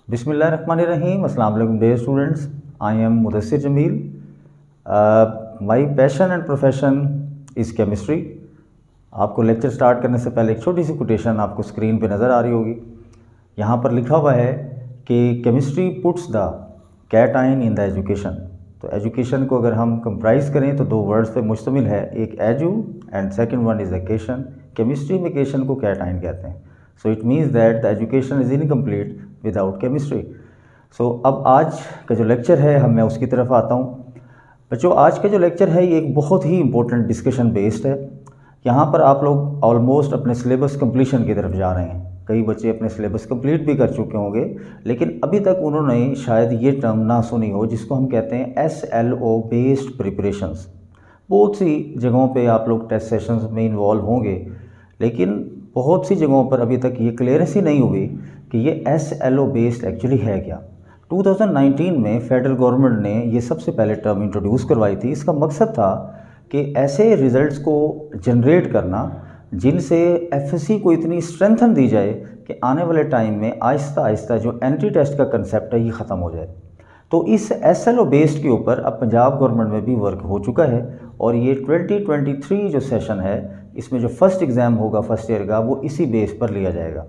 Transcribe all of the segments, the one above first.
बिस्मिल्लाहिर्रहमानिर्रहीम। अस्सलाम वालेकुम dear students, I am Mudassir Jameel. My passion and profession is chemistry. आपको लेक्चर स्टार्ट करने से पहले एक छोटी सी कोटेशन आपको स्क्रीन पे नज़र आ रही होगी। यहाँ पर लिखा हुआ है कि chemistry puts the cation in the education. तो एजुकेशन को अगर हम कंप्राइज करें तो दो वर्ड्स पे मुश्तमिल है, एक edu and second one is a cation. Chemistry में एकेशन को कैटाइन कहते हैं। So it means that the education is incomplete without chemistry. So अब आज का जो लेक्चर है मैं उसकी तरफ आता हूँ। बच्चों, आज का जो लेक्चर है ये एक बहुत ही इंपॉर्टेंट डिस्कशन बेस्ड है। यहाँ पर आप लोग ऑलमोस्ट अपने सिलेबस कंप्लीशन की तरफ जा रहे हैं। कई बच्चे अपने सिलेबस कंप्लीट भी कर चुके होंगे, लेकिन अभी तक उन्होंने शायद ये टर्म ना सुनी हो जिसको हम कहते हैं SLO बेस्ड प्रिपरेशंस। बहुत सी जगहों पे आप लोग टेस्ट सेशंस में इन्वॉल्व होंगे, लेकिन बहुत सी जगहों पर अभी तक ये क्लियरेंस ही नहीं हुई कि ये SLO बेस्ड एक्चुअली है क्या। 2019 में फेडरल गवर्नमेंट ने ये सबसे पहले टर्म इंट्रोड्यूस करवाई थी। इसका मकसद था कि ऐसे रिज़ल्ट्स को जनरेट करना जिनसे FSC को इतनी स्ट्रेंथन दी जाए कि आने वाले टाइम में आहिस्ता आहिस्ता जो एंटी टेस्ट का कंसेप्ट है ये ख़त्म हो जाए। तो इस SLO बेस्ड के ऊपर अब पंजाब गवर्नमेंट में भी वर्क हो चुका है और ये 2023 जो सेशन है इसमें जो फर्स्ट एग्ज़ाम होगा फर्स्ट ईयर का वो इसी बेस पर लिया जाएगा।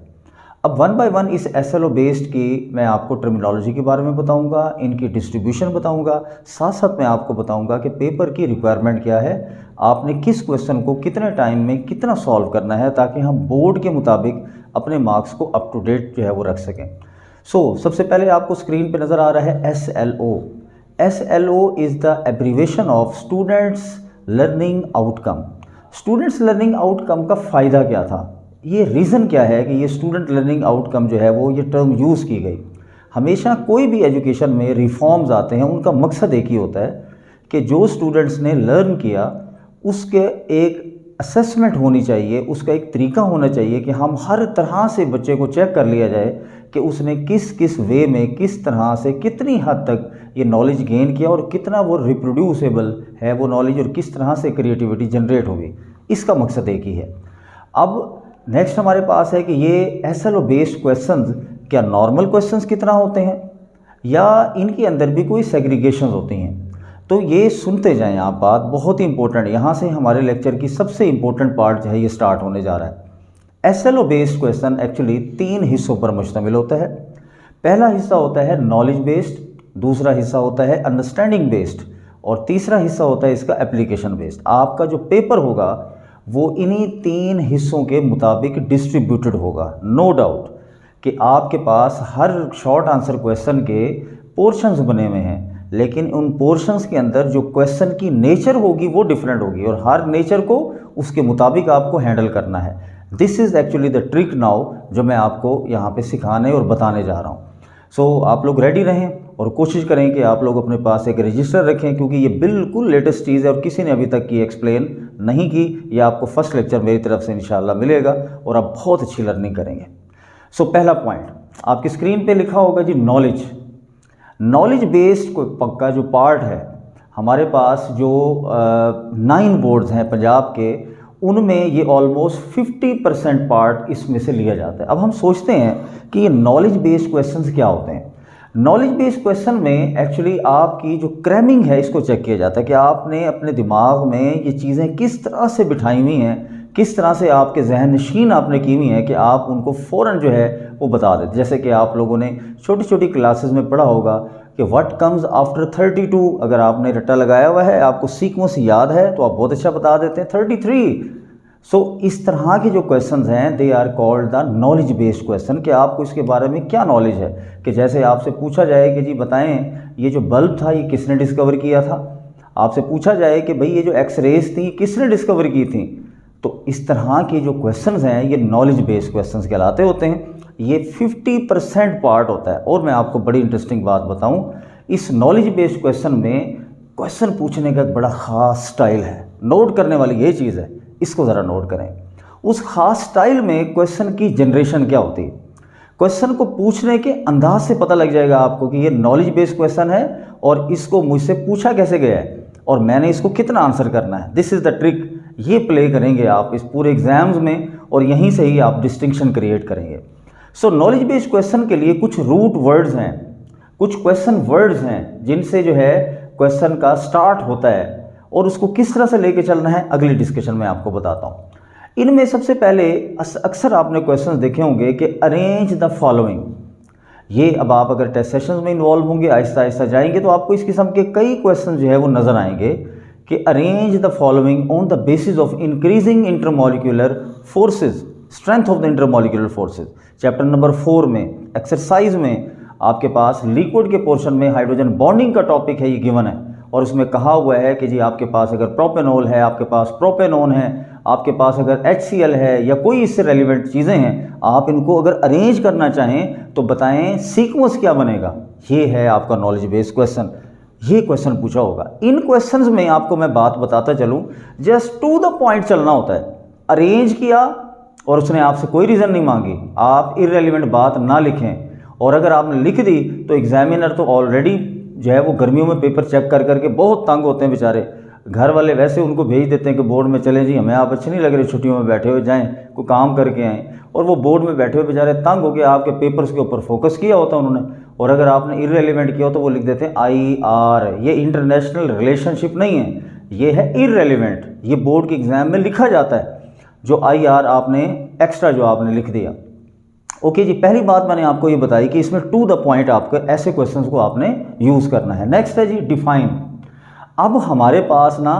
अब वन बाय वन इस SLO बेस्ड की मैं आपको टर्मिनोलॉजी के बारे में बताऊंगा, इनकी डिस्ट्रीब्यूशन बताऊंगा, साथ साथ मैं आपको बताऊंगा कि पेपर की रिक्वायरमेंट क्या है, आपने किस क्वेश्चन को कितने टाइम में कितना सॉल्व करना है ताकि हम बोर्ड के मुताबिक अपने मार्क्स को अप टू डेट जो है वो रख सकें। सबसे पहले आपको स्क्रीन पे नज़र आ रहा है SLO। SLO is the abbreviation of students learning outcome. Students learning outcome का फ़ायदा क्या था, ये रीज़न क्या है कि ये स्टूडेंट लर्निंग आउटकम जो है वो ये टर्म यूज़ की गई। हमेशा कोई भी एजुकेशन में रिफॉर्म्स आते हैं उनका मकसद एक ही होता है कि जो स्टूडेंट्स ने लर्न किया उसके एक असेसमेंट होनी चाहिए, उसका एक तरीका होना चाहिए कि हम हर तरह से बच्चे को चेक कर लिया जाए कि उसने किस किस वे में किस तरह से कितनी हद तक ये नॉलेज गेन किया और कितना वो रिप्रोड्यूसेबल है वो नॉलेज और किस तरह से क्रिएटिविटी जनरेट होगी। इसका मकसद एक ही है। अब नेक्स्ट हमारे पास है कि ये SLO बेस्ड क्वेश्चंस क्या नॉर्मल क्वेश्चंस की तरह होते हैं या इनके अंदर भी कोई सेग्रीगेशंस होती हैं। तो ये सुनते जाएं आप, बात बहुत ही इंपॉर्टेंट। यहाँ से हमारे लेक्चर की सबसे इंपॉर्टेंट पार्ट जो है ये स्टार्ट होने जा रहा है। SLO बेस्ड क्वेश्चन एक्चुअली 3 हिस्सों पर मुश्तमिल होता है। पहला हिस्सा होता है नॉलेज बेस्ड, दूसरा हिस्सा होता है अंडरस्टैंडिंग बेस्ड और तीसरा हिस्सा होता है इसका एप्लीकेशन बेस्ड। आपका जो पेपर होगा वो इन्हीं 3 हिस्सों के मुताबिक डिस्ट्रीब्यूटेड होगा। नो डाउट कि आपके पास हर शॉर्ट आंसर क्वेश्चन के पोर्शंस बने हुए हैं, लेकिन उन पोर्शंस के अंदर जो क्वेश्चन की नेचर होगी वो डिफरेंट होगी और हर नेचर को उसके मुताबिक आपको हैंडल करना है। This is actually the trick now जो मैं आपको यहाँ पे सिखाने और बताने जा रहा हूँ। आप लोग रेडी रहें और कोशिश करें कि आप लोग अपने पास एक रजिस्टर रखें, क्योंकि ये बिल्कुल लेटेस्ट चीज़ है और किसी ने अभी तक की एक्सप्लेन नहीं की। ये आपको फर्स्ट लेक्चर मेरी तरफ से इंशाल्लाह मिलेगा और आप बहुत अच्छी लर्निंग करेंगे। पहला पॉइंट आपकी स्क्रीन पे लिखा होगा जी, नॉलेज बेस्ड कोई पक्का जो पार्ट है हमारे पास जो 9 बोर्ड्स हैं पंजाब के, उनमें ये ऑलमोस्ट 50% पार्ट इसमें से लिया जाता है। अब हम सोचते हैं कि ये नॉलेज बेस्ड क्वेश्चंस क्या होते हैं। नॉलेज बेस्ड क्वेश्चन में एक्चुअली आपकी जो क्रैमिंग है इसको चेक किया जाता है कि आपने अपने दिमाग में ये चीज़ें किस तरह से बिठाई हुई हैं, किस तरह से आपके जहन नशीन आपने की हुई हैं कि आप उनको फ़ौरन जो है वो बता देते। जैसे कि आप लोगों ने छोटी छोटी क्लासेस में पढ़ा होगा कि व्हाट कम्स आफ्टर 32। अगर आपने रट्टा लगाया हुआ है, आपको सीक्वेंस याद है तो आप बहुत अच्छा बता देते हैं 33। इस तरह के जो क्वेश्चंस हैं they are called the knowledge based question कि आपको इसके बारे में क्या नॉलेज है। कि जैसे आपसे पूछा जाए कि जी बताएं ये जो बल्ब था ये किसने डिस्कवर किया था, आपसे पूछा जाए कि भाई ये जो एक्सरेज थी किसने डिस्कवर की थी। तो इस तरह के जो क्वेश्चंस हैं ये नॉलेज बेस्ड क्वेश्चंस कहलाते होते हैं। ये 50% पार्ट होता है। और मैं आपको बड़ी इंटरेस्टिंग बात बताऊं, इस नॉलेज बेस्ड क्वेश्चन में क्वेश्चन पूछने का एक बड़ा ख़ास स्टाइल है। नोट करने वाली ये चीज़ है, इसको ज़रा नोट करें। उस ख़ास स्टाइल में क्वेश्चन की जनरेशन क्या होती है, क्वेश्चन को पूछने के अंदाज से पता लग जाएगा आपको कि ये नॉलेज बेस्ड क्वेश्चन है और इसको मुझसे पूछा कैसे गया है और मैंने इसको कितना आंसर करना है। This is the trick. ये प्ले करेंगे आप इस पूरे एग्ज़ाम्स में और यहीं से ही आप डिस्टिंक्शन क्रिएट करेंगे। सो नॉलेज बेस्ड क्वेश्चन के लिए कुछ रूट वर्ड्स हैं, कुछ क्वेश्चन वर्ड्स हैं जिनसे जो है क्वेश्चन का स्टार्ट होता है और उसको किस तरह से लेके चलना है अगली डिस्कशन में आपको बताता हूँ। इनमें सबसे पहले अक्सर आपने क्वेश्चंस देखे होंगे कि अरेंज द फॉलोइंग। ये अब आप अगर टेस्ट सेशंस में इन्वॉल्व होंगे, आहिस्ता आहिस्ता जाएंगे तो आपको इस किस्म के कई क्वेश्चन जो है वो नज़र आएंगे कि arrange the following on the basis of increasing intermolecular forces, strength of the intermolecular forces. Chapter number 4 में एक्सरसाइज में आपके पास लिक्विड के पोर्शन में हाइड्रोजन बॉन्डिंग का टॉपिक है, ये गिवन है और उसमें कहा हुआ है कि जी आपके पास अगर प्रोपेनॉल है, आपके पास प्रोपेनॉन है, आपके पास अगर HCl है या कोई इससे रेलिवेंट चीज़ें हैं, आप इनको अगर अरेंज करना चाहें तो बताएं सीक्वेंस क्या बनेगा। ये है आपका नॉलेज बेस्ड क्वेश्चन, ये क्वेश्चन पूछा होगा। इन क्वेश्चंस में आपको मैं बात बताता चलूँ, जस्ट टू द पॉइंट चलना होता है। अरेंज किया और उसने आपसे कोई रीज़न नहीं मांगी, आप इररेलेवेंट बात ना लिखें और अगर आपने लिख दी तो एग्जामिनर तो ऑलरेडी जो है वो गर्मियों में पेपर चेक कर करके बहुत तंग होते हैं बेचारे। घर वाले वैसे उनको भेज देते हैं कि बोर्ड में चलें जी, हमें आप अच्छे नहीं लग रहे, छुट्टियों में बैठे हुए जाएं, कोई काम करके आएँ, और वो बोर्ड में बैठे हुए बेचारे तंग हो गए। आपके पेपर्स के ऊपर फोकस किया होता है उन्होंने, और अगर आपने इररेलेवेंट किया हो तो वो लिख देते हैं IR। ये इंटरनेशनल रिलेशनशिप नहीं है, ये है इररेलेवेंट। ये बोर्ड के एग्जाम में लिखा जाता है, जो IR आपने एक्स्ट्रा जो आपने लिख दिया। ओके जी, पहली बात मैंने आपको ये बताई कि इसमें टू द पॉइंट आपके ऐसे क्वेश्चंस को आपने यूज़ करना है। नेक्स्ट है जी डिफाइन। अब हमारे पास ना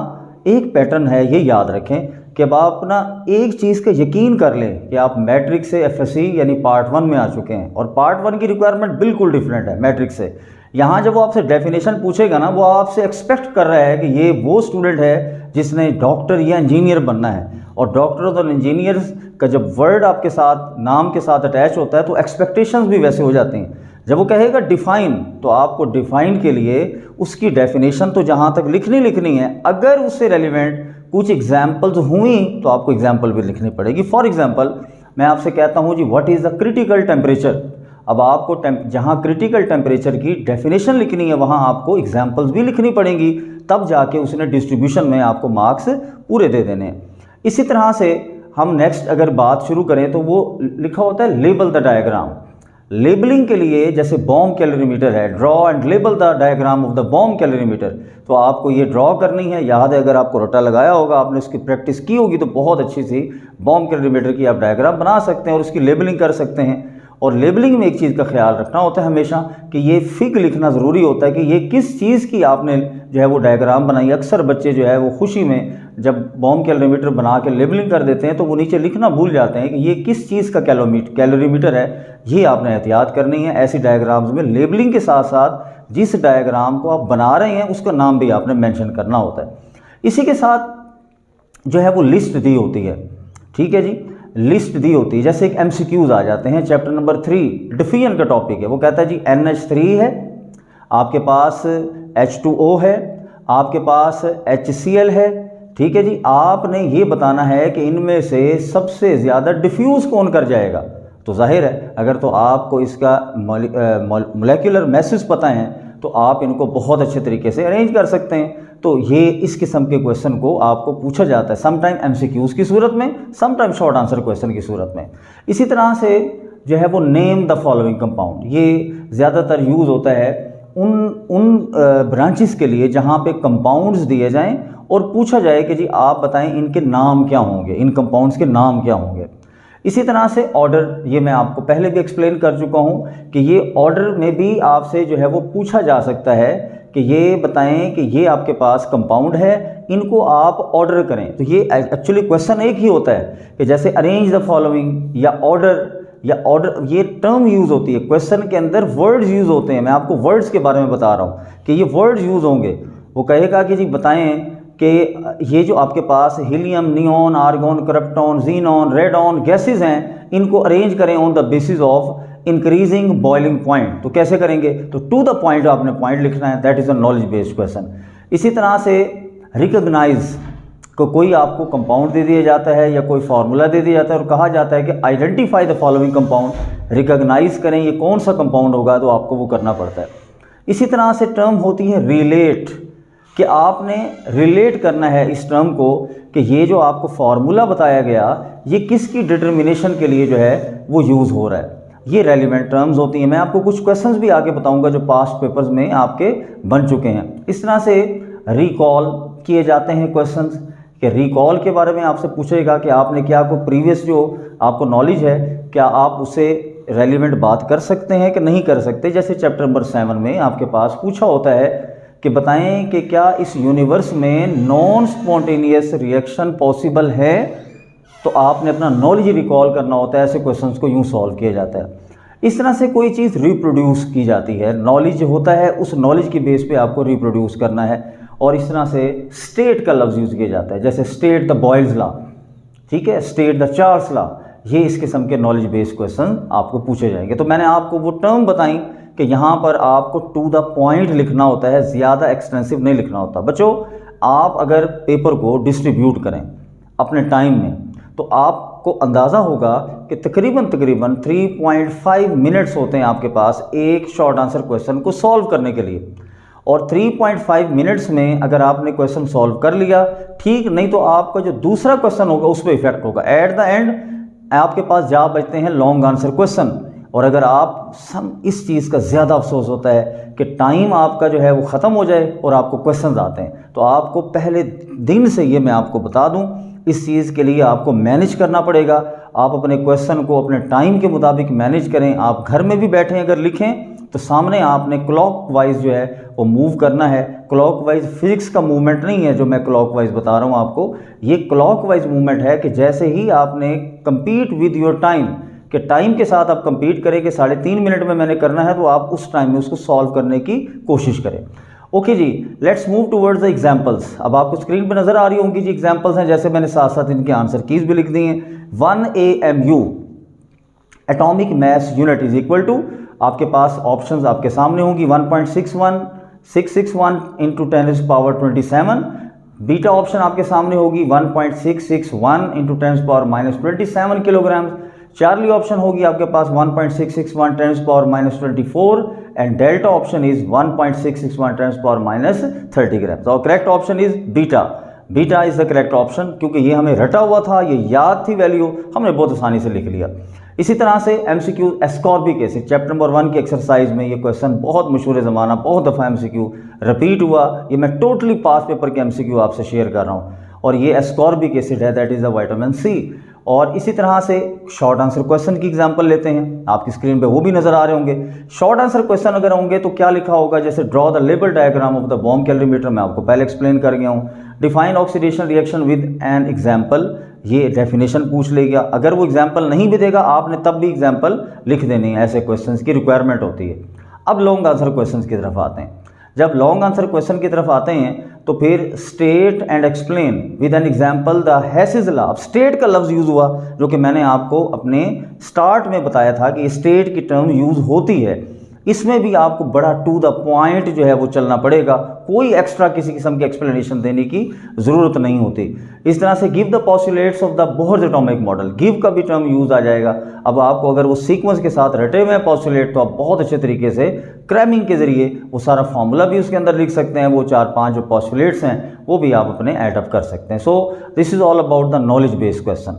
एक पैटर्न है, ये याद रखें कि अब आप ना एक चीज़ का यकीन कर लें कि आप मैट्रिक से FSC यानी पार्ट 1 में आ चुके हैं और पार्ट 1 की रिक्वायरमेंट बिल्कुल डिफरेंट है मैट्रिक से। यहाँ जब वो आपसे डेफिनेशन पूछेगा ना, वो आपसे एक्सपेक्ट कर रहा है कि ये वो स्टूडेंट है जिसने डॉक्टर या इंजीनियर बनना है, और डॉक्टर्स और इंजीनियर्स का जब वर्ड आपके साथ नाम के साथ अटैच होता है तो एक्सपेक्टेशंस भी वैसे हो जाती हैं। जब वो कहेगा डिफ़ाइन, तो आपको डिफ़ाइन के लिए उसकी डेफिनेशन तो जहाँ तक लिखनी है, अगर उससे रेलिवेंट कुछ एग्जाम्पल्स हुई तो आपको एग्जाम्पल भी लिखनी पड़ेगी। फॉर एग्जाम्पल मैं आपसे कहता हूँ जी what is the critical temperature. अब आपको जहाँ क्रिटिकल टेम्परेचर की डेफिनेशन लिखनी है वहाँ आपको एग्जाम्पल्स भी लिखनी पड़ेंगी, तब जाके उसने डिस्ट्रीब्यूशन में आपको मार्क्स पूरे दे देने हैं। इसी तरह से हम नेक्स्ट अगर बात शुरू करें तो वो लिखा होता है लेबल द डायग्राम। लेबलिंग के लिए जैसे बॉम्ब कैलोरीमीटर है, draw and label the diagram of the bomb calorimeter, तो आपको ये ड्रॉ करनी है। याद है, अगर आपको रटा लगाया होगा, आपने उसकी प्रैक्टिस की होगी, तो बहुत अच्छी सी बॉम्ब कैलोरीमीटर की आप डायग्राम बना सकते हैं और उसकी लेबलिंग कर सकते हैं। और लेबलिंग में एक चीज़ का ख्याल रखना होता है हमेशा कि ये फिग लिखना ज़रूरी होता है कि ये किस चीज़ की आपने जो है वो डायग्राम बनाई। अक्सर बच्चे जो है वो खुशी में जब बॉम्ब कैलोरीमीटर बना के लेबलिंग कर देते हैं तो वो नीचे लिखना भूल जाते हैं कि ये किस चीज़ का कैलोरीमीटर है। ये आपने एहतियात करनी है। ऐसी डायग्राम्स में लेबलिंग के साथ साथ जिस डायग्राम को आप बना रहे हैं उसका नाम भी आपने मेंशन करना होता है। इसी के साथ जो है वो लिस्ट दी होती है, ठीक है जी, लिस्ट दी होती है। जैसे एक MCQs आ जाते हैं, चैप्टर नंबर 3 डिफिजन का टॉपिक है, वो कहता है जी NH3 है, आपके पास H2O है, आपके पास HCl है, ठीक है जी। आपने ये बताना है कि इनमें से सबसे ज़्यादा डिफ्यूज़ कौन कर जाएगा। तो जाहिर है अगर तो आपको इसका मोलेकुलर मैसेज पता है तो आप इनको बहुत अच्छे तरीके से अरेंज कर सकते हैं। तो ये इस किस्म के क्वेश्चन को आपको पूछा जाता है, समटाइम MCQs की सूरत में, समटाइम शॉर्ट आंसर क्वेश्चन की सूरत में। इसी तरह से जो है वो नेम द फॉलोइंग कंपाउंड, ये ज़्यादातर यूज़ होता है उन ब्रांचेस के लिए जहाँ पे कंपाउंड्स दिए जाएं और पूछा जाए कि जी आप बताएं इनके नाम क्या होंगे, इन कंपाउंड्स के नाम क्या होंगे। इसी तरह से ऑर्डर, ये मैं आपको पहले भी एक्सप्लेन कर चुका हूँ कि ये ऑर्डर में भी आपसे जो है वो पूछा जा सकता है कि ये बताएं कि ये आपके पास कंपाउंड है, इनको आप ऑर्डर करें। तो ये एक्चुअली क्वेश्चन एक ही होता है कि जैसे अरेंज द फॉलोइंग या ऑर्डर, ये टर्म यूज़ होती है क्वेश्चन के अंदर, वर्ड्स यूज़ होते हैं। मैं आपको वर्ड्स के बारे में बता रहा हूँ कि ये वर्ड्स यूज़ होंगे। वो कहेगा कि जी बताएं कि ये जो आपके पास helium, neon, argon, krypton, xenon, radon gases हैं, इनको अरेंज करें on the basis of increasing boiling point. तो कैसे करेंगे, तो टू द पॉइंट आपने पॉइंट लिखना है, that is a knowledge based question. इसी तरह से रिकॉग्नाइज को कोई आपको कंपाउंड दे दिया जाता है या कोई फार्मूला दे दिया जाता है और कहा जाता है कि identify the following compound, recognise करें ये कौन सा कंपाउंड होगा, तो आपको वो करना पड़ता है। इसी तरह से टर्म होती है रिलेट, कि आपने रिलेट करना है इस टर्म को कि ये जो आपको फार्मूला बताया गया ये किसकी डिटर्मिनेशन के लिए जो है वो यूज़ हो रहा है। ये रेलिवेंट टर्म्स होती हैं। मैं आपको कुछ क्वेश्चंस भी आगे बताऊंगा जो पास्ट पेपर्स में आपके बन चुके हैं। इस तरह से रिकॉल किए जाते हैं क्वेश्चंस, कि रिकॉल के बारे में आपसे पूछेगा कि आपने क्या को प्रीवियस जो आपको नॉलेज है क्या आप उसे रेलिवेंट बात कर सकते हैं कि नहीं कर सकते। जैसे चैप्टर नंबर 7 में आपके पास पूछा होता है कि बताएं कि क्या इस यूनिवर्स में नॉन स्पॉन्टेनियस रिएक्शन पॉसिबल है, तो आपने अपना नॉलेज रिकॉल करना होता है। ऐसे क्वेश्चंस को यूं सॉल्व किया जाता है। इस तरह से कोई चीज़ रिप्रोड्यूस की जाती है, नॉलेज होता है, उस नॉलेज की बेस पे आपको रिप्रोड्यूस करना है। और इस तरह से स्टेट का लफ्ज़ यूज़ किया जाता है, जैसे स्टेट द बॉयल्स लॉ, ठीक है, स्टेट द चार्ल्स लॉ। ये इस किस्म के नॉलेज बेस्ड क्वेश्चन आपको पूछे जाएंगे। तो मैंने आपको वो टर्म बताई कि यहाँ पर आपको टू द पॉइंट लिखना होता है, ज़्यादा एक्सटेंसिव नहीं लिखना होता। बच्चों, आप अगर पेपर को डिस्ट्रीब्यूट करें अपने टाइम में तो आपको अंदाज़ा होगा कि तकरीबन 3.5 मिनट्स होते हैं आपके पास एक शॉर्ट आंसर क्वेश्चन को सॉल्व करने के लिए। और 3.5 मिनट्स में अगर आपने क्वेश्चन सॉल्व कर लिया ठीक, नहीं तो आपका जो दूसरा क्वेश्चन होगा उस पर इफेक्ट होगा। एट द एंड आपके पास जा बचते हैं लॉन्ग आंसर क्वेश्चन। और अगर आप इस चीज़ का ज़्यादा अफसोस होता है कि टाइम आपका जो है वो ख़त्म हो जाए और आपको क्वेश्चन आते हैं, तो आपको पहले दिन से ये मैं आपको बता दूं, इस चीज़ के लिए आपको मैनेज करना पड़ेगा। आप अपने क्वेश्चन को अपने टाइम के मुताबिक मैनेज करें। आप घर में भी बैठें अगर लिखें तो सामने आपने क्लॉक वाइज जो है वो मूव करना है। क्लॉक वाइज फिजिक्स का मूवमेंट नहीं है जो मैं क्लॉक वाइज बता रहा हूँ आपको, ये क्लॉक वाइज मूवमेंट है कि जैसे ही आपने कंपीट विद योर टाइम, कि टाइम के साथ आप कंपीट करें कि 3.5 मिनट में मैंने करना है, तो आप उस टाइम में उसको सॉल्व करने की कोशिश करें। ओके जी, let's move towards the examples. अब आपको स्क्रीन पर नजर आ रही होंगी जी एग्जांपल्स हैं, जैसे मैंने साथ साथ इनके आंसर कीज भी लिख दी हैं। 1 AMU atomic mass unit is equal to, आपके पास ऑप्शंस आपके सामने होंगी, 1.61661 इंटू 10⁻27। बीटा ऑप्शन आपके सामने होगी 1.661 इंटू 10⁻27 किलोग्राम। चार्ली ऑप्शन होगी आपके पास 1.661 10⁻24 एंड डेल्टा ऑप्शन इज 1.661 10⁻30 ग्राम। तो correct option is beta. Beta is the correct option, क्योंकि ये हमें रटा हुआ था, ये याद थी वैल्यू, हमने बहुत आसानी से लिख लिया। इसी तरह से MCQ ascorbic acid chapter number 1 की एक्सरसाइज में ये क्वेश्चन बहुत मशहूर ज़माना, बहुत दफ़ा MCQ रिपीट हुआ। ये मैं टोटली पास पेपर के MCQ आपसे शेयर कर रहा हूँ। और ये एस्कॉर्बिक एसिड है, that is the vitamin C। और इसी तरह से शॉर्ट आंसर क्वेश्चन की एग्जांपल लेते हैं, आपकी स्क्रीन पे वो भी नजर आ रहे होंगे। शॉर्ट आंसर क्वेश्चन अगर होंगे तो क्या लिखा होगा, जैसे draw the label diagram of the bomb calorimeter, मैं आपको पहले एक्सप्लेन कर गया हूँ। Define oxidation reaction with an example, ये डेफिनेशन पूछ लेगा। अगर वो एग्जाम्पल नहीं भी देगा आपने तब भी एग्जाम्पल लिख देनी है, ऐसे क्वेश्चंस की रिक्वायरमेंट होती है। अब लॉन्ग आंसर क्वेश्चंस की तरफ आते हैं। जब लॉन्ग आंसर क्वेश्चन की तरफ आते हैं तो फिर state and explain with an example the हैसेस law. State का लफ्ज़ यूज़ हुआ, जो कि मैंने आपको अपने स्टार्ट में बताया था कि स्टेट की टर्म यूज़ होती है। इसमें भी आपको बड़ा टू द पॉइंट जो है वो चलना पड़ेगा, कोई एक्स्ट्रा किसी किस्म की एक्सप्लेनेशन देने की ज़रूरत नहीं होती। इस तरह से give the postulates of the Bohr's atomic model, give का भी टर्म यूज़ आ जाएगा। अब आपको अगर वो सीक्वेंस के साथ रटे हुए हैं पोस्टुलेट, तो आप बहुत अच्छे तरीके से क्रैमिंग के ज़रिए वो सारा फार्मूला भी उसके अंदर लिख सकते हैं। वो 4-5 जो पोस्टुलेट्स हैं वो भी आप अपने ऐड अप कर सकते हैं। So this is all about the knowledge based question.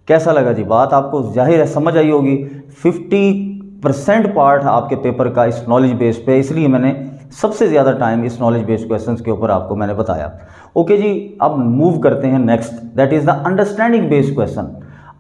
कैसा लगा जी? बात आपको जाहिर है समझ आई होगी। 50% पार्ट आपके पेपर का इस नॉलेज बेस पे, इसलिए मैंने सबसे ज़्यादा टाइम इस नॉलेज बेस्ड क्वेश्चंस के ऊपर आपको मैंने बताया। ओके जी, अब मूव करते हैं next, that is the understanding based question.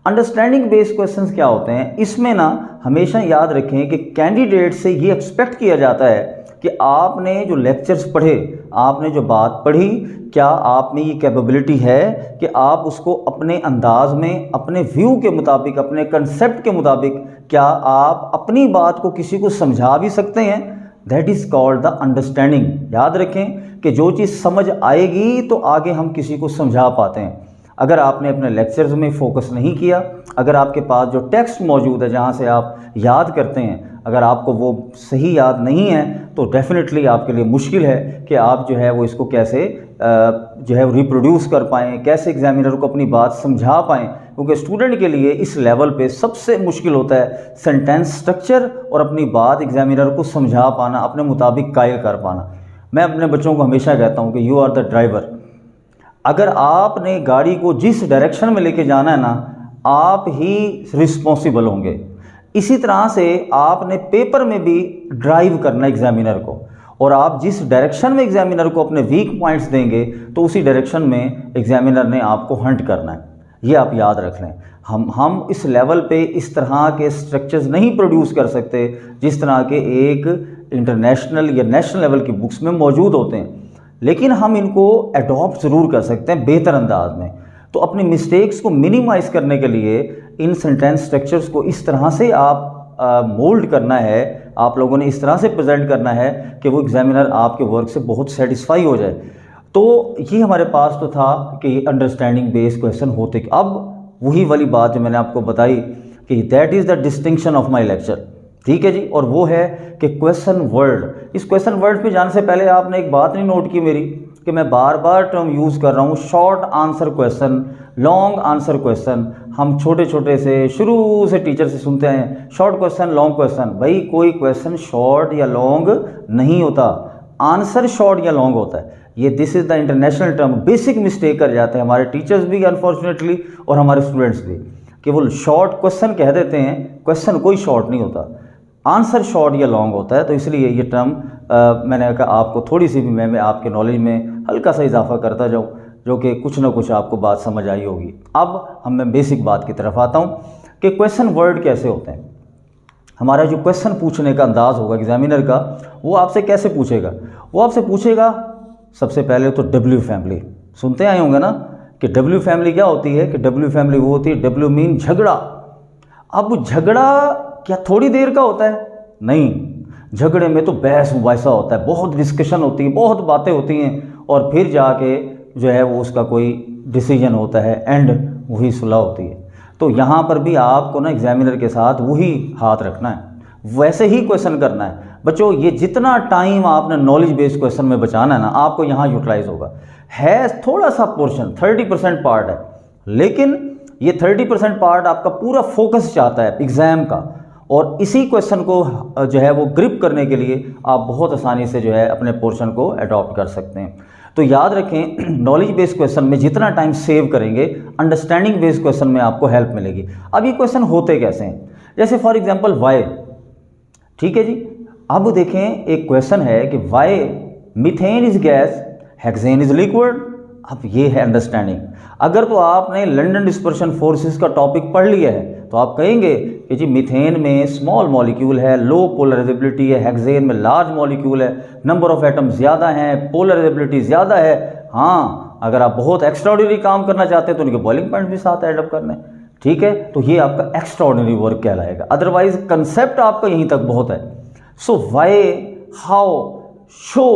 Understanding based questions क्या होते हैं? इसमें ना हमेशा याद रखें कि कैंडिडेट से ये एक्सपेक्ट किया जाता है कि आपने जो लेक्चर्स पढ़े, आपने जो बात पढ़ी, क्या आप में ये कैपेबिलिटी है कि आप उसको अपने अंदाज में, अपने व्यू के मुताबिक, अपने कंसेप्ट के मुताबिक, क्या आप अपनी बात को किसी को समझा भी सकते हैं? That is called the understanding. याद रखें कि जो चीज़ समझ आएगी तो आगे हम किसी को समझा पाते हैं। अगर आपने अपने लेक्चर्स में फोकस नहीं किया, अगर आपके पास जो टेक्स्ट मौजूद है जहाँ से आप याद करते हैं, अगर आपको वो सही याद नहीं है, तो डेफिनेटली आपके लिए मुश्किल है कि आप जो है वो इसको कैसे जो है रिप्रोड्यूस कर पाएँ, कैसे एग्जामिनर को अपनी बात समझा पाएँ। क्योंकि स्टूडेंट के लिए इस लेवल पे सबसे मुश्किल होता है सेंटेंस स्ट्रक्चर और अपनी बात एग्जामिनर को समझा पाना, अपने मुताबिक कायल कर पाना। मैं अपने बच्चों को हमेशा कहता हूँ कि यू आर द ड्राइवर। अगर आपने गाड़ी को जिस डायरेक्शन में लेके जाना है ना, आप ही रिस्पॉन्सिबल होंगे। इसी तरह से आपने पेपर में भी ड्राइव करना एग्जामिनर को, और आप जिस डायरेक्शन में एग्जामिनर को अपने वीक पॉइंट्स देंगे तो उसी डायरेक्शन में एग्जामिनर ने आपको हंट करना है। ये आप याद रख लें। हम इस लेवल पे इस तरह के स्ट्रक्चर्स नहीं प्रोड्यूस कर सकते जिस तरह के एक इंटरनेशनल या नेशनल लेवल की बुक्स में मौजूद होते हैं, लेकिन हम इनको अडॉप्ट ज़रूर कर सकते हैं बेहतर अंदाज में। तो अपनी मिस्टेक्स को मिनिमाइज़ करने के लिए इन सेंटेंस स्ट्रक्चर्स को इस तरह से आप मोल्ड करना है, आप लोगों ने इस तरह से प्रेजेंट करना है कि वो एग्जामिनर आपके वर्क से बहुत सेटिस्फाई हो जाए। तो ये हमारे पास तो था कि अंडरस्टैंडिंग बेस्ड क्वेश्चन होते। अब वही वाली बात जो मैंने आपको बताई कि that is the distinction of my lecture, ठीक है जी, और वो है कि क्वेश्चन वर्ड। इस क्वेश्चन वर्ड पे जाने से पहले आपने एक बात नहीं नोट की मेरी, कि मैं बार बार टर्म यूज़ कर रहा हूँ short answer question, long answer question. हम छोटे छोटे से शुरू से टीचर से सुनते हैं शॉर्ट क्वेश्चन, लॉन्ग क्वेश्चन। भाई कोई क्वेश्चन शॉर्ट या लॉन्ग नहीं होता, आंसर शॉर्ट या लॉन्ग होता है। ये this is the international term. Basic mistake कर जाते हैं हमारे टीचर्स भी अनफॉर्चुनेटली और हमारे स्टूडेंट्स भी, केवल शॉर्ट क्वेश्चन कह देते हैं, क्वेश्चन कोई शॉर्ट नहीं होता, आंसर शॉर्ट या लॉन्ग होता है। तो इसलिए ये टर्म मैंने कहा आपको थोड़ी सी भी मैं आपके नॉलेज में हल्का सा इजाफा करता जाऊँ, जो कि कुछ ना कुछ आपको बात समझ आई होगी। अब मैं बेसिक बात की तरफ आता हूँ कि क्वेश्चन वर्ड कैसे होते हैं। हमारा जो क्वेश्चन पूछने का अंदाज़ होगा एग्जामिनर का, वो आपसे कैसे पूछेगा? वो आपसे पूछेगा सबसे पहले तो डब्ल्यू फैमिली सुनते आए होंगे ना, कि डब्ल्यू फैमिली क्या होती है? कि डब्ल्यू फैमिली वो होती है, डब्ल्यू मीन झगड़ा। अब झगड़ा क्या थोड़ी देर का होता है? नहीं, झगड़े में तो बहस मुबाहिसा होता है, बहुत डिस्कशन होती है, बहुत बातें होती हैं, और फिर जाके जो है वो उसका कोई डिसीजन होता है, एंड वही सुलह होती है। तो यहाँ पर भी आपको ना एग्जामिनर के साथ वही हाथ रखना है, वैसे ही क्वेश्चन करना है। बच्चों ये जितना टाइम आपने नॉलेज बेस्ड क्वेश्चन में बचाना है ना, आपको यहाँ यूटिलाइज होगा। है थोड़ा सा पोर्शन 30% पार्ट है, लेकिन ये 30% पार्ट आपका पूरा फोकस चाहता है एग्ज़ाम का, और इसी क्वेश्चन को जो है वो ग्रिप करने के लिए आप बहुत आसानी से जो है अपने पोर्शन को अडॉप्ट कर सकते हैं। तो याद रखें, नॉलेज बेस्ड क्वेश्चन में जितना टाइम सेव करेंगे, अंडरस्टैंडिंग बेस्ड क्वेश्चन में आपको हेल्प मिलेगी। अब ये क्वेश्चन होते कैसे हैं? जैसे फॉर एग्जांपल वाई, ठीक है जी। अब देखें एक क्वेश्चन है कि why methane is gas, hexane is liquid. अब ये है अंडरस्टैंडिंग। अगर तो आपने लंदन डिस्पर्शन फोर्सेस का टॉपिक पढ़ लिया है तो आप कहेंगे कि जी मीथेन में स्मॉल मॉलिक्यूल है, लो पोलराइजेबिलिटी है, हेक्सेन में लार्ज मॉलिक्यूल है, नंबर ऑफ एटम ज़्यादा हैं, पोलराइजेबिलिटी ज़्यादा है। हाँ, अगर आप बहुत एक्स्ट्राऑर्डिनरी काम करना चाहते हैं तो उनके बॉइलिंग पॉइंट भी साथ एडअप करना है, ठीक है। तो ये आपका एक्स्ट्राऑर्डिनरी वर्क कहलाएगा, अदरवाइज कंसेप्ट आपका यहीं तक बहुत है। सो वाई, हाउ, शो,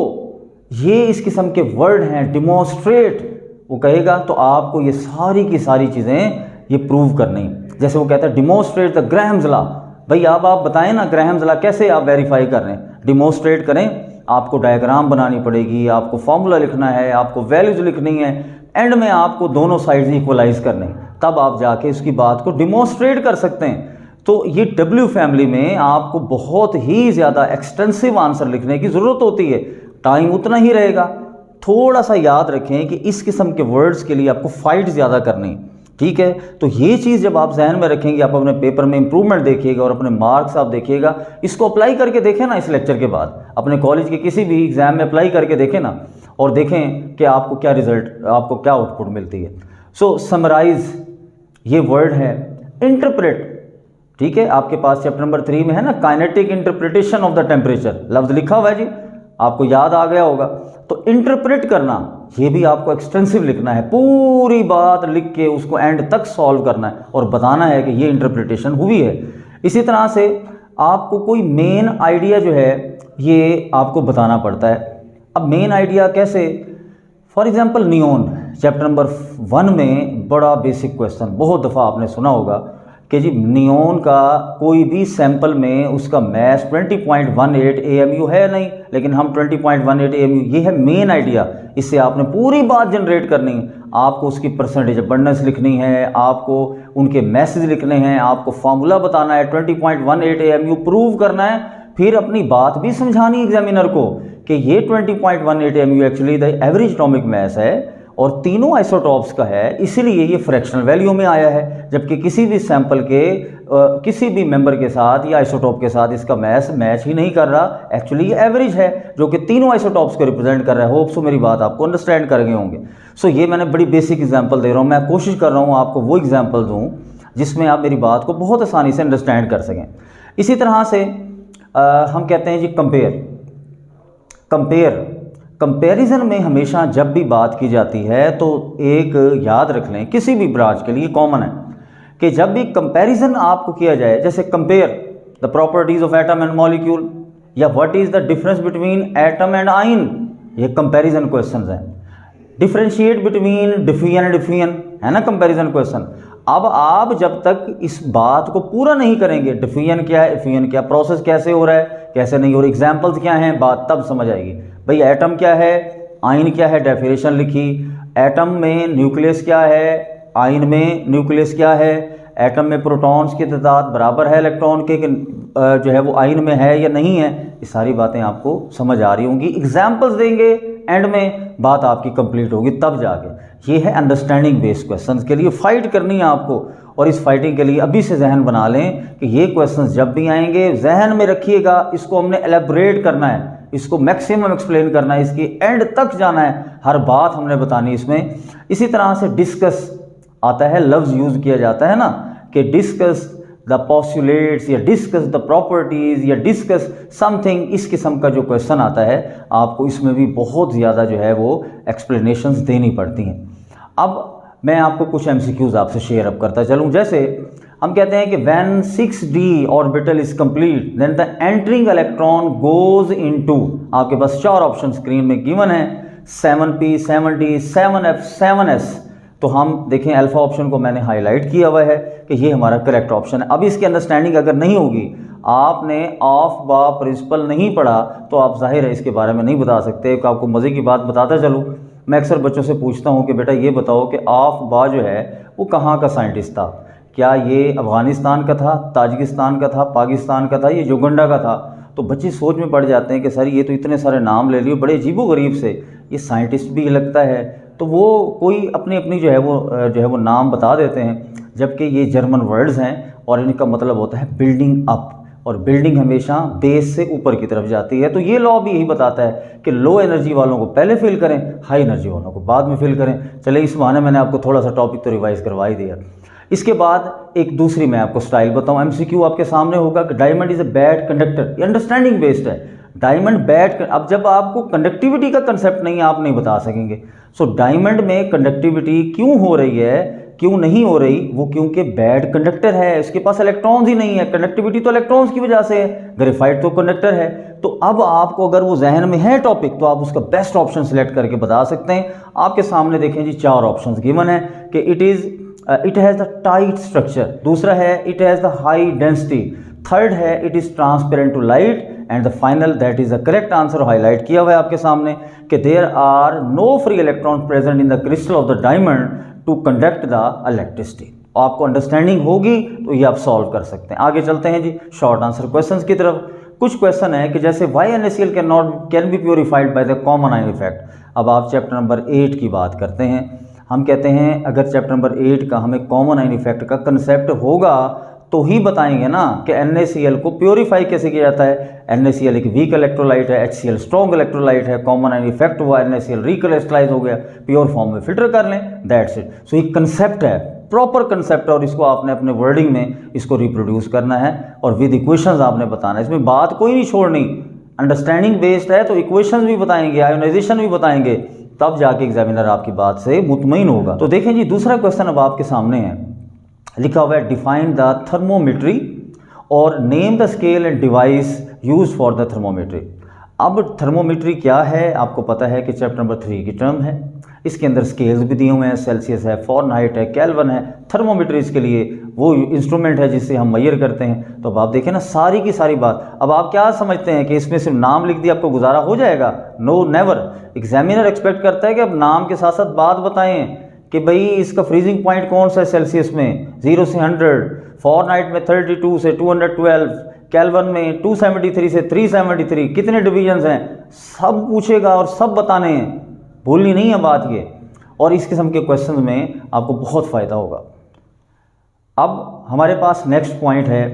ये इस किस्म के वर्ड हैं। डिमॉन्स्ट्रेट वो कहेगा तो आपको ये सारी की सारी चीज़ें ये प्रूव करनी। जैसे वो कहता है डिमॉन्स्ट्रेट द ग्राहम्स लॉ। भाई आप बताएं ना ग्राहम्स लॉ कैसे आप वेरीफाई कर रहे हैं, डिमॉन्स्ट्रेट करें। आपको डायग्राम बनानी पड़ेगी, आपको फॉर्मूला लिखना है, आपको वैल्यूज लिखनी है, एंड में आपको दोनों साइड्स इक्वलाइज करने, तब आप जाके इसकी बात को डिमॉन्स्ट्रेट कर सकते हैं। तो ये डब्ल्यू फैमिली में आपको बहुत ही ज़्यादा एक्सटेंसिव आंसर लिखने की ज़रूरत होती है, टाइम उतना ही रहेगा। थोड़ा सा याद रखें कि इस किस्म के वर्ड्स के लिए आपको फाइट ज़्यादा करनी, ठीक है। तो ये चीज़ जब आप जहन में रखेंगे, आप अपने पेपर में इंप्रूवमेंट देखिएगा और अपने मार्क्स आप देखिएगा। इसको अप्लाई करके देखें ना, इस लेक्चर के बाद अपने कॉलेज के किसी भी एग्ज़ाम में अप्लाई करके देखें ना, और देखें कि आपको क्या रिजल्ट, आपको क्या आउटपुट मिलती है। सो समराइज ये वर्ड है। इंटरप्रेट, ठीक है, आपके पास चैप्टर नंबर 3 में है ना, kinetic interpretation of the temperature, लफ्ज़ लिखा हुआ है जी, आपको याद आ गया होगा। तो इंटरप्रेट करना, ये भी आपको एक्सटेंसिव लिखना है, पूरी बात लिख के उसको एंड तक सॉल्व करना है और बताना है कि ये इंटरप्रिटेशन हुई है। इसी तरह से आपको कोई मेन आइडिया जो है ये आपको बताना पड़ता है। अब मेन आइडिया कैसे? For example neon, chapter number 1 में बड़ा बेसिक क्वेश्चन, बहुत दफ़ा आपने सुना होगा कि जी नियॉन का कोई भी सैंपल में उसका मैस 20.18 AMU है नहीं, लेकिन हम 20.18 AMU, ये है मेन आइडिया। इससे आपने पूरी बात जनरेट करनी है, आपको उसकी परसेंटेज अबंडेंस लिखनी है, आपको उनके मैसेज लिखने हैं, आपको फार्मूला बताना है, 20.18 AMU प्रूव करना है, फिर अपनी बात भी समझानी एग्जामिनर को कि ये 20.18 AMU actually the average atomic mass है और तीनों आइसोटॉप्स का है, इसीलिए ये फ्रैक्शनल वैल्यू में आया है, जबकि किसी भी सैंपल के किसी भी मेंबर के साथ या आइसोटॉप के साथ इसका मैच ही नहीं कर रहा। एक्चुअली ये एवरेज है जो कि तीनों आइसोटॉप्स को रिप्रेजेंट कर रहा है। होप सो मेरी बात आपको अंडरस्टैंड कर गए होंगे। सो ये मैंने बड़ी बेसिक एग्जांपल दे रहा हूँ, मैं कोशिश कर रहा हूँ आपको वो एग्जांपल दूँ जिसमें आप मेरी बात को बहुत आसानी से अंडरस्टैंड कर सकें। इसी तरह से हम कहते हैं जी कंपेरिजन में हमेशा जब भी बात की जाती है तो एक याद रख लें, किसी भी ब्रांच के लिए कॉमन है कि जब भी कंपैरिजन आपको किया जाए, जैसे compare the properties of atom and molecule या what is the difference between atom and ion, ये कंपैरिजन क्वेश्चंस हैं। डिफरेंशिएट बिटवीन डिफियन है ना कंपैरिजन क्वेश्चन। अब आप जब तक इस बात को पूरा नहीं करेंगे, डिफियन क्या है, इफियन क्या, प्रोसेस कैसे हो रहा है, कैसे नहीं हो रहा, एग्जाम्पल्स क्या हैं, बात तब समझ आएगी। भाई एटम क्या है, आयन क्या है, डेफिनेशन लिखी। एटम में न्यूक्लियस क्या है, आयन में न्यूक्लियस क्या है, एटम में प्रोटॉन्स की तादाद बराबर है इलेक्ट्रॉन के जो है वो आयन में है या नहीं है, ये सारी बातें आपको समझ आ रही होंगी। एग्जाम्पल्स देंगे, एंड में बात आपकी कंप्लीट होगी तब जाके। ये है अंडरस्टैंडिंग बेस्ड क्वेश्चंस के लिए फाइट करनी है आपको, और इस फाइटिंग के लिए अभी से जहन बना लें कि ये क्वेश्चंस जब भी आएंगे जहन में रखिएगा, इसको हमने एलेबोरेट करना है, इसको मैक्सिमम एक्सप्लेन करना है, इसकी एंड तक जाना है, हर बात हमने बतानी इसमें। इसी तरह से डिस्कस आता है, लफ्ज़ यूज़ किया जाता है ना कि डिस्कस द पोस्टुलेट्स या डिस्कस द प्रॉपर्टीज़ या डिस्कस समथिंग, इस किस्म का जो क्वेश्चन आता है आपको इसमें भी बहुत ज़्यादा जो है वो एक्सप्लेनेशंस देनी पड़ती हैं। अब मैं आपको कुछ MCQs आपसे शेयर अप करता चलूँ। जैसे हम कहते हैं कि when 6d orbital is complete then the entering electron goes into, आपके पास 4 ऑप्शन स्क्रीन में गिवन है, 7p 7d 7f 7s। तो हम देखें अल्फा ऑप्शन को मैंने हाईलाइट किया हुआ है कि ये हमारा करेक्ट ऑप्शन है। अब इसकी अंडरस्टैंडिंग अगर नहीं होगी, आपने ऑफ बा प्रिंसिपल नहीं पढ़ा, तो आप जाहिर है इसके बारे में नहीं बता सकते। आपको मज़े की बात बताता चलूँ, मैं अक्सर बच्चों से पूछता हूँ कि बेटा ये बताओ कि ऑफ बा जो है वो कहाँ का साइंटिस्ट था, क्या ये अफ़गानिस्तान का था, ताजिकिस्तान का था, पाकिस्तान का था, ये युगांडा का था। तो बच्चे सोच में पड़ जाते हैं कि सर ये तो इतने सारे नाम ले लिए, बड़े अजीबोगरीब से, ये साइंटिस्ट भी लगता है। तो वो कोई अपनी अपनी जो है वो नाम बता देते हैं, जबकि ये जर्मन वर्ड्स हैं और इनका मतलब होता है बिल्डिंग अप, और बिल्डिंग हमेशा बेस से ऊपर की तरफ जाती है। तो ये लॉ भी यही बताता है कि लो एनर्जी वालों को पहले फिल करें, हाई एनर्जी वालों को बाद में फिल करें। चले इस बहाने मैंने आपको थोड़ा सा टॉपिक तो रिवाइज करवा ही दिया। इसके बाद एक दूसरी मैं आपको स्टाइल बताऊँ, MCQ आपके सामने होगा कि diamond is a bad conductor, ये अंडरस्टैंडिंग बेस्ड है। डायमंड बैड, अब जब आपको कंडक्टिविटी का कंसेप्ट नहीं है आप नहीं बता सकेंगे। सो डायमंड में कंडक्टिविटी क्यों हो रही है, क्यों नहीं हो रही, वो क्योंकि बैड कंडक्टर है, इसके पास इलेक्ट्रॉन्स ही नहीं है। कंडक्टिविटी तो इलेक्ट्रॉन्स की वजह से है, ग्रेफाइट तो कंडक्टर है। तो अब आपको अगर वो जहन में है टॉपिक, तो आप उसका बेस्ट ऑप्शन सेलेक्ट करके बता सकते हैं। आपके सामने देखें जी 4 ऑप्शन गिवन है कि it has the tight structure, दूसरा है it has the high density, third है it is transparent to light, and the final that is the correct answer highlight किया हुआ है आपके सामने कि there are no free electron present in the crystal of the diamond to conduct the electricity. आपको understanding होगी तो ये आप सॉल्व कर सकते हैं। आगे चलते हैं जी शॉर्ट आंसर क्वेश्चंस की तरफ। कुछ क्वेश्चन है कि जैसे why NaCl can be purified by the common ion effect. अब आप चैप्टर नंबर 8 की बात करते हैं। हम कहते हैं अगर चैप्टर नंबर 8 का हमें कॉमन आयन इफेक्ट का कंसेप्ट होगा तो ही बताएंगे ना कि NaCl को प्योरीफाई कैसे किया जाता है। NaCl एक वीक इलेक्ट्रोलाइट है, HCl स्ट्रॉन्ग इलेक्ट्रोलाइट है, कॉमन आयन इफेक्ट हुआ, NaCl रिक्रिस्टलाइज हो गया, प्योर फॉर्म में फिल्टर कर लें, दैट्स इट। सो एक कंसेप्ट है, प्रॉपर कंसेप्ट है, और इसको आपने अपने वर्डिंग में इसको रिप्रोड्यूस करना है और विद इक्वेशंस आपने बताना है। इसमें बात कोई नहीं छोड़नी, अंडरस्टैंडिंग बेस्ड है तो इक्वेशंस भी बताएंगे, आयोनाइजेशन भी बताएंगे, तब जाके एग्जामिनर आपकी बात से मुतमईन होगा। तो देखें जी दूसरा क्वेश्चन अब आपके सामने है, लिखा हुआ है डिफाइन द थर्मोमीट्री और name the scale and device use for the thermometry. अब थर्मोमीट्री क्या है आपको पता है कि चैप्टर नंबर 3 की टर्म है, इसके अंदर स्केल्स भी दिए हुए हैं, सेल्सियस है, फॉरेनहाइट है, केल्विन है। थर्मोमीट्री इसके लिए वो इंस्ट्रूमेंट है जिससे हम मेजर करते हैं। तो अब आप देखें ना सारी की सारी बात। अब आप क्या समझते हैं कि इसमें सिर्फ नाम लिख दिया आपको गुजारा हो जाएगा? No never. एग्जामिनर एक्सपेक्ट करता है कि अब नाम के साथ साथ बात बताएं कि भाई इसका फ्रीजिंग पॉइंट कौन सा है सेल्सियस में 0 से 100, फॉरेनहाइट में 32 से 212, केल्विन में 273 से 373, कितने डिवीजन्स हैं, सब पूछेगा और सब बताने हैं, भूलनी नहीं है बात ये। और इस किस्म के क्वेश्चंस में आपको बहुत फ़ायदा होगा। अब हमारे पास नेक्स्ट पॉइंट है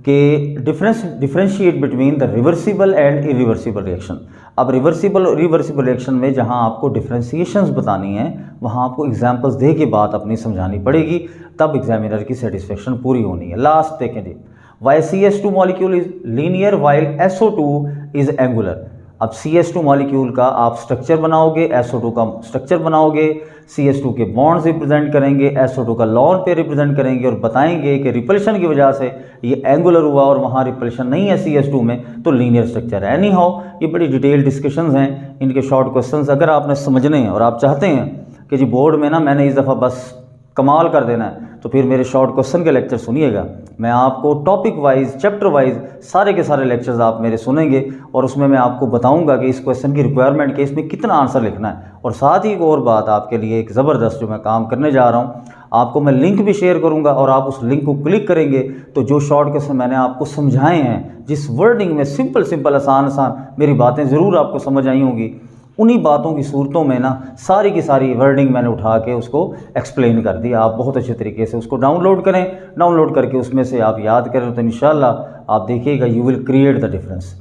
कि differentiate between the reversible and irreversible reaction. अब रिवर्सिबल और रिवर्सिबल रिएक्शन में जहां आपको डिफरेंशिएशंस बतानी है वहां आपको एग्जांपल्स दे के बात अपनी समझानी पड़ेगी, तब एग्जामिनर की सेटिस्फेक्शन पूरी होनी है। लास्ट देखें जी, why CS2 molecule is linear while SO2 is angular. अब CS2 मॉलिक्यूल का आप स्ट्रक्चर बनाओगे, SO2 का स्ट्रक्चर बनाओगे, CS2 के बॉन्ड्स रिप्रेजेंट करेंगे, SO2 का लॉन पे रिप्रेजेंट करेंगे और बताएंगे कि रिपल्शन की वजह से ये एंगुलर हुआ और वहाँ रिपल्शन नहीं है CS2 में, तो लीनियर स्ट्रक्चर है। एनी हाउ ये बड़ी डिटेल डिस्कशंस हैं, इनके शॉर्ट क्वेश्चंस अगर आपने समझने हैं और आप चाहते हैं कि जी बोर्ड में ना मैंने इस दफ़ा बस कमाल कर देना है, तो फिर मेरे शॉर्ट क्वेश्चन के लेक्चर सुनिएगा। मैं आपको टॉपिक वाइज, चैप्टर वाइज सारे के सारे लेक्चर्स आप मेरे सुनेंगे और उसमें मैं आपको बताऊंगा कि इस क्वेश्चन की रिक्वायरमेंट के इसमें कितना आंसर लिखना है। और साथ ही एक और बात आपके लिए एक ज़बरदस्त जो मैं काम करने जा रहा हूँ, आपको मैं लिंक भी शेयर करूँगा और आप उस लिंक को क्लिक करेंगे तो जो शॉर्ट क्वेश्चन मैंने आपको समझाए हैं, जिस वर्डिंग में सिंपल आसान मेरी बातें ज़रूर आपको समझ आई होंगी, उन्हीं बातों की सूरतों में ना सारी की सारी वर्डिंग मैंने उठा के उसको एक्सप्लेन कर दिया। आप बहुत अच्छे तरीके से उसको डाउनलोड करें, डाउनलोड करके उसमें से आप याद करें तो इंशाल्लाह आप देखिएगा you will create the difference.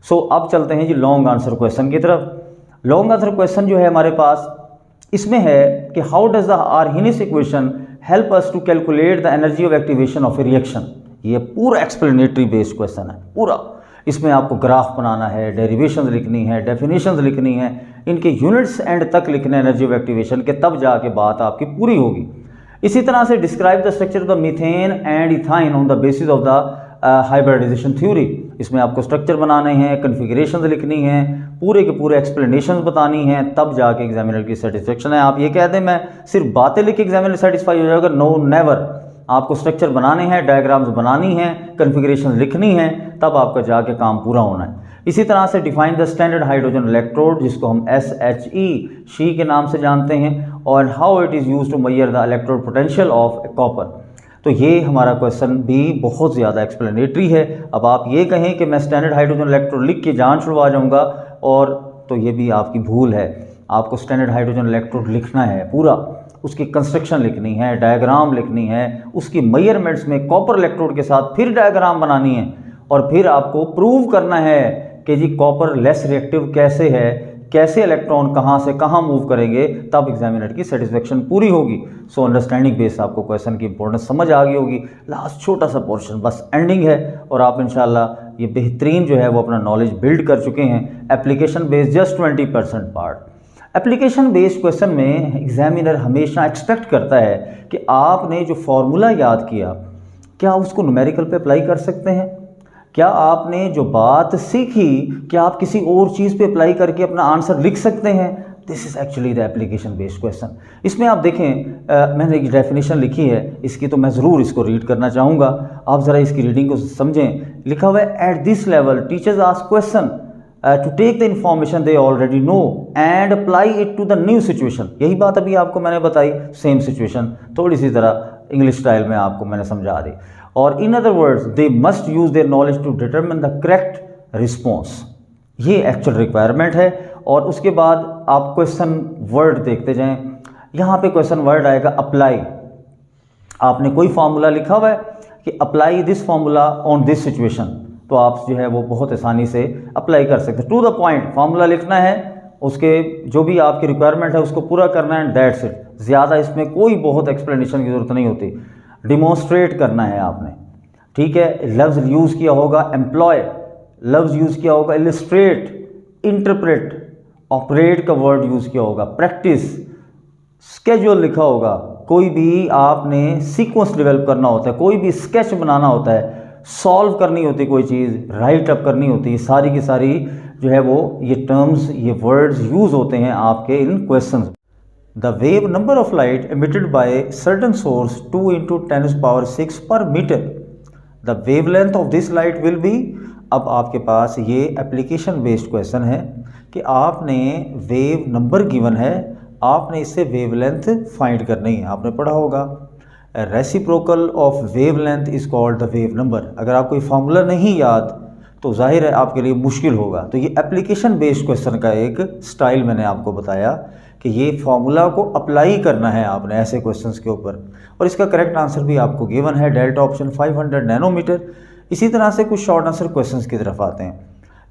So अब चलते हैं जी लॉन्ग आंसर क्वेश्चन की तरफ। लॉन्ग आंसर क्वेश्चन जो है हमारे पास, इसमें है कि how does the Arrhenius equation help us to calculate the energy of activation of a reaction. ये पूरा एक्सप्लेनेटरी बेस्ड क्वेश्चन है पूरा। इसमें आपको ग्राफ बनाना है, डेरिवेशंस लिखनी है, डेफिनेशंस लिखनी है, इनके यूनिट्स एंड तक लिखने एनर्जी ऑफ एक्टिवेशन के, तब जाके बात आपकी पूरी होगी। इसी तरह से describe the structure of the methane and ethyne on the basis of the hybridization theory. इसमें आपको स्ट्रक्चर बनाने हैं, कन्फिगरेशंस लिखनी है, पूरे के पूरे एक्सप्लेनेशंस बतानी हैं, तब जाके एग्जामिनर की सेटिस्फेक्शन है। आप ये कहते हैं मैं सिर्फ बातें लिख के एग्जामिनर सेटिस्फाई हो जाएगा, नो नेवर। आपको स्ट्रक्चर बनाने हैं, डायग्राम्स बनानी हैं, कन्फिगरेशन लिखनी है, तब आपका जाके काम पूरा होना है। इसी तरह से define the standard hydrogen electrode, जिसको हम SHE शी के नाम से जानते हैं, और how it is use to measure the electrode potential of copper. तो ये हमारा क्वेश्चन भी बहुत ज़्यादा एक्सप्लेनेटरी है। अब आप ये कहें कि मैं स्टैंडर्ड हाइड्रोजन इलेक्ट्रोड लिख के जान छुड़वा जाऊँगा, और तो ये भी आपकी भूल है। आपको स्टैंडर्ड हाइड्रोजन इलेक्ट्रोड लिखना है पूरा, उसकी कंस्ट्रक्शन लिखनी है, डायग्राम लिखनी है, उसकी मेजरमेंट्स में कॉपर इलेक्ट्रोड के साथ फिर डायग्राम बनानी है, और फिर आपको प्रूव करना है कि जी कॉपर लेस रिएक्टिव कैसे है, कैसे इलेक्ट्रॉन कहाँ से कहाँ मूव करेंगे, तब एग्जामिनर की सेटिस्फेक्शन पूरी होगी। सो अंडरस्टैंडिंग बेस आपको क्वेश्चन की इंपॉर्टेंस समझ आ गई होगी। लास्ट छोटा सा पोर्शन बस एंडिंग है, और आप इंशाल्लाह ये बेहतरीन जो है वो अपना नॉलेज बिल्ड कर चुके हैं। Application based just 20% part. Application based question में एग्जामिनर हमेशा एक्सपेक्ट करता है कि आपने जो फॉर्मूला याद किया, क्या उसको न्यूमेरिकल पे अप्लाई कर सकते हैं, क्या आपने जो बात सीखी क्या आप किसी और चीज़ पे अप्लाई करके अपना आंसर लिख सकते हैं। This is actually the application based question. इसमें आप देखें मैंने एक डेफिनेशन लिखी है इसकी, तो मैं ज़रूर इसको रीड करना चाहूँगा, आप ज़रा इसकी रीडिंग को समझें। लिखा हुआ है at this level teachers ask question to take the information they already know and apply it to the new situation. यही बात अभी आपको मैंने बताई, सेम सिचुएशन थोड़ी सी तरह इंग्लिश स्टाइल में आपको मैंने समझा दी। और in other words they must use their knowledge to determine the correct response. ये एक्चुअल रिक्वायरमेंट है। और उसके बाद आप क्वेश्चन वर्ड देखते जाएं। यहाँ पे क्वेश्चन वर्ड आएगा अप्लाई। आपने कोई फार्मूला लिखा हुआ है कि apply this formula on this situation, तो आप जो है वो बहुत आसानी से अप्लाई कर सकते हैं। टू द पॉइंट फार्मूला लिखना है, उसके जो भी आपकी रिक्वायरमेंट है उसको पूरा करना है, दैट्स इट। ज़्यादा इसमें कोई बहुत एक्सप्लेनेशन की ज़रूरत नहीं होती। डिमॉन्स्ट्रेट करना है आपने, ठीक है। लफ्ज़ यूज़ किया होगा एम्प्लॉय, लफ्ज़ यूज़ किया होगा इलिस्ट्रेट, इंटरप्रेट, ऑपरेट का वर्ड यूज़ किया होगा, प्रैक्टिस, स्केड्यूल लिखा होगा। कोई भी आपने सीक्वेंस डेवलप करना होता है, कोई भी स्केच बनाना होता है, सॉल्व करनी होती कोई चीज़, राइट अप करनी होती है, सारी की सारी जो है वो ये टर्म्स, ये वर्ड्स यूज़ होते हैं आपके इन questions. The wave number of light emitted by certain source 2 × 10⁶ पर metre, the wavelength of this light will be. अब आपके पास ये एप्लीकेशन बेस्ड क्वेश्चन है कि आपने वेव नंबर गिवन है, आपने इससे वेव लेंथ फाइंड करनी है। आपने पढ़ा होगा reciprocal of wave length is called the wave number. अगर आपको ये फार्मूला नहीं याद तो जाहिर है आपके लिए मुश्किल होगा। तो ये एप्लीकेशन बेस्ड क्वेश्चन का एक स्टाइल मैंने आपको बताया कि ये फॉर्मूला को अप्लाई करना है आपने ऐसे क्वेश्चंस के ऊपर, और इसका करेक्ट आंसर भी आपको गिवन है, डेल्टा ऑप्शन 500 नैनोमीटर। इसी तरह से कुछ शॉर्ट आंसर क्वेश्चंस की तरफ आते हैं।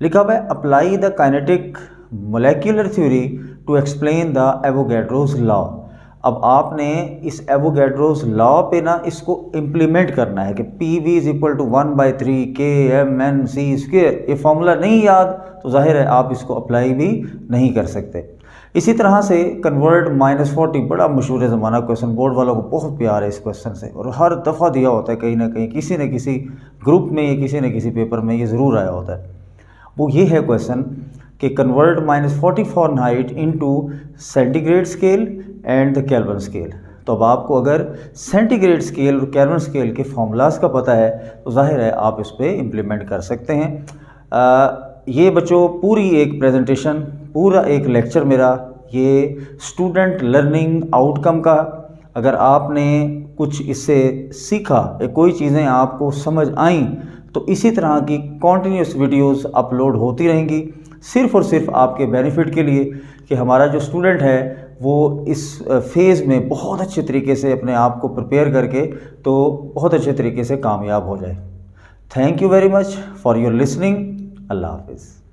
लिखा हुआ है apply the kinetic molecular theory to explain the Avogadro's law. अब आपने इस एवोगैड्रोस लॉ पे ना इसको इम्प्लीमेंट करना है कि PV = 1/3 KMNC²। ये फॉर्मूला नहीं याद तो जाहिर है आप इसको अप्लाई भी नहीं कर सकते। इसी तरह से कन्वर्ट -40 बड़ा मशहूर ज़माना क्वेश्चन, बोर्ड वालों को बहुत प्यार है इस क्वेश्चन से और हर दफ़ा दिया होता है कहीं ना कहीं, किसी न किसी ग्रुप में या किसी न किसी पेपर में ये ज़रूर आया होता है। वो ये है क्वेश्चन कि convert -40 Fahrenheit into centigrade scale and the kelvin scale. तो अब आपको अगर सेंटीग्रेड स्केल और केल्विन स्केल के फॉर्मूलाज का पता है तो जाहिर है आप इस पर इम्प्लीमेंट कर सकते हैं। ये बच्चों पूरी एक प्रेजेंटेशन, पूरा एक लेक्चर मेरा ये स्टूडेंट लर्निंग आउटकम का, अगर आपने कुछ इससे सीखा या कोई चीज़ें आपको समझ आईं तो इसी तरह की कॉन्टीन्यूस वीडियोस अपलोड होती रहेंगी, सिर्फ़ और सिर्फ आपके बेनिफिट के लिए कि हमारा जो स्टूडेंट है वो इस फेज़ में बहुत अच्छे तरीके से अपने आप को प्रिपेयर करके तो बहुत अच्छे तरीके से कामयाब हो जाए। Thank you very much for your listening. अल्लाह हाफिज़।